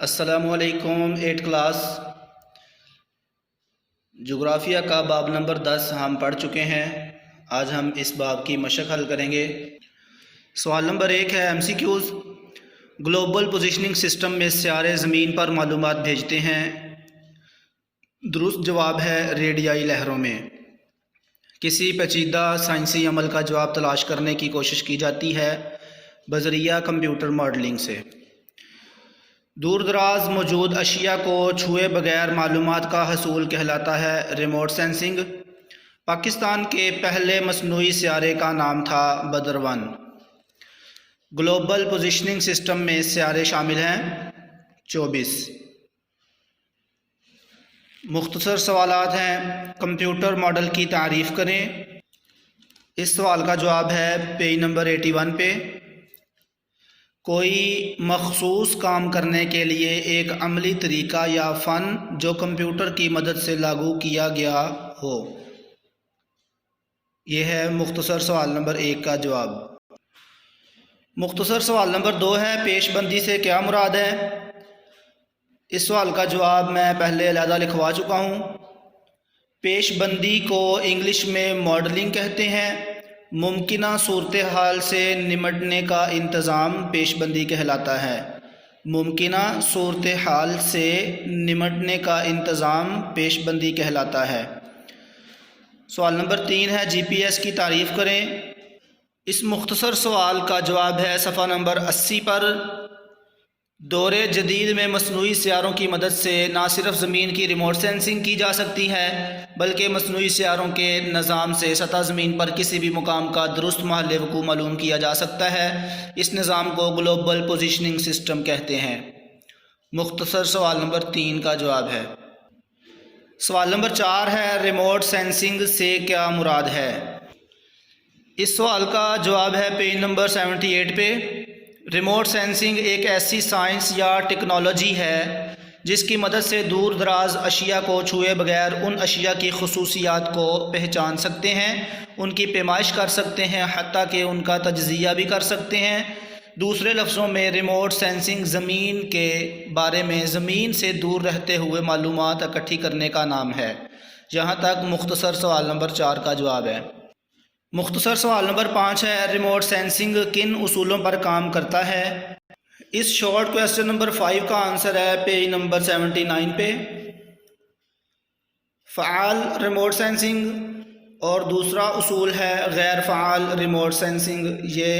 السلام علیکم۔ 8 کلاس جغرافیہ کا باب نمبر 10 ہم پڑھ چکے ہیں۔ آج ہم اس باب کی مشق حل کریں گے۔ سوال نمبر 1 ہے MCQs۔ گلوبل پوزیشننگ سسٹم میں سیارے زمین پر معلومات بھیجتے ہیں۔ درست جواب ہے ریڈیائی لہروں میں۔ کسی پیچیدہ سائنسی عمل کا جواب تلاش کرنے کی کوشش کی جاتی ہے بذریعہ کمپیوٹر ماڈلنگ سے۔ دور دراز موجود اشیاء کو چھوئے بغیر معلومات کا حصول کہلاتا ہے ریموٹ سینسنگ۔ پاکستان کے پہلے مصنوعی سیارے کا نام تھا بدر-1۔ گلوبل پوزیشننگ سسٹم میں سیارے شامل ہیں 24۔ مختصر سوالات ہیں۔ کمپیوٹر ماڈل کی تعریف کریں۔ اس سوال کا جواب ہے پیج نمبر 81 پہ۔ کوئی مخصوص کام کرنے کے لیے ایک عملی طریقہ یا فن جو کمپیوٹر کی مدد سے لاگو کیا گیا ہو۔ یہ ہے مختصر سوال نمبر 1 کا جواب۔ مختصر سوال نمبر 2 ہے پیش بندی سے کیا مراد ہے؟ اس سوال کا جواب میں پہلے علیحدہ لکھوا چکا ہوں۔ پیش بندی کو انگلش میں ماڈلنگ کہتے ہیں۔ ممکنہ صورتحال سے نمٹنے کا انتظام پیش بندی کہلاتا ہے۔ ممکنہ صورتحال سے نمٹنے کا انتظام پیش بندی کہلاتا ہے۔ سوال نمبر 3 ہے GPS کی تعریف کریں۔ اس مختصر سوال کا جواب ہے صفحہ نمبر 80 پر۔ دور جدید میں مصنوعی سیاروں کی مدد سے نہ صرف زمین کی ریموٹ سینسنگ کی جا سکتی ہے بلکہ مصنوعی سیاروں کے نظام سے سطح زمین پر کسی بھی مقام کا درست محل وقوع معلوم کیا جا سکتا ہے۔ اس نظام کو گلوبل پوزیشننگ سسٹم کہتے ہیں۔ مختصر سوال نمبر 3 کا جواب ہے۔ سوال نمبر 4 ہے ریموٹ سینسنگ سے کیا مراد ہے؟ اس سوال کا جواب ہے پیج نمبر 78 پہ۔ ریموٹ سینسنگ ایک ایسی سائنس یا ٹیکنالوجی ہے جس کی مدد سے دور دراز اشیاء کو چھوئے بغیر ان اشیاء کی خصوصیات کو پہچان سکتے ہیں، ان کی پیمائش کر سکتے ہیں، حتیٰ کہ ان کا تجزیہ بھی کر سکتے ہیں۔ دوسرے لفظوں میں ریموٹ سینسنگ زمین کے بارے میں زمین سے دور رہتے ہوئے معلومات اکٹھی کرنے کا نام ہے۔ یہاں تک مختصر سوال نمبر 4 کا جواب ہے۔ مختصر سوال نمبر 5 ہے ریموٹ سینسنگ کن اصولوں پر کام کرتا ہے؟ اس شارٹ کویسچن نمبر 5 کا آنسر ہے پیج نمبر 79 پہ۔ فعال ریموٹ سینسنگ اور دوسرا اصول ہے غیر فعال ریموٹ سینسنگ۔ یہ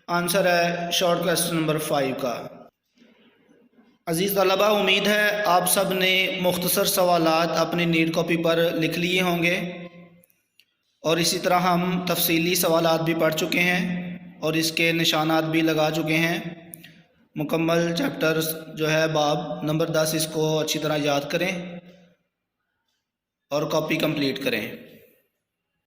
آنسر ہے شارٹ کویسچن نمبر 5 کا۔ عزیز طلبہ، امید ہے آپ سب نے مختصر سوالات اپنی نیٹ کاپی پر لکھ لیے ہوں گے، اور اسی طرح ہم تفصیلی سوالات بھی پڑھ چکے ہیں اور اس کے نشانات بھی لگا چکے ہیں۔ مکمل چیپٹر جو ہے باب نمبر 10، اس کو اچھی طرح یاد کریں اور کاپی کمپلیٹ کریں۔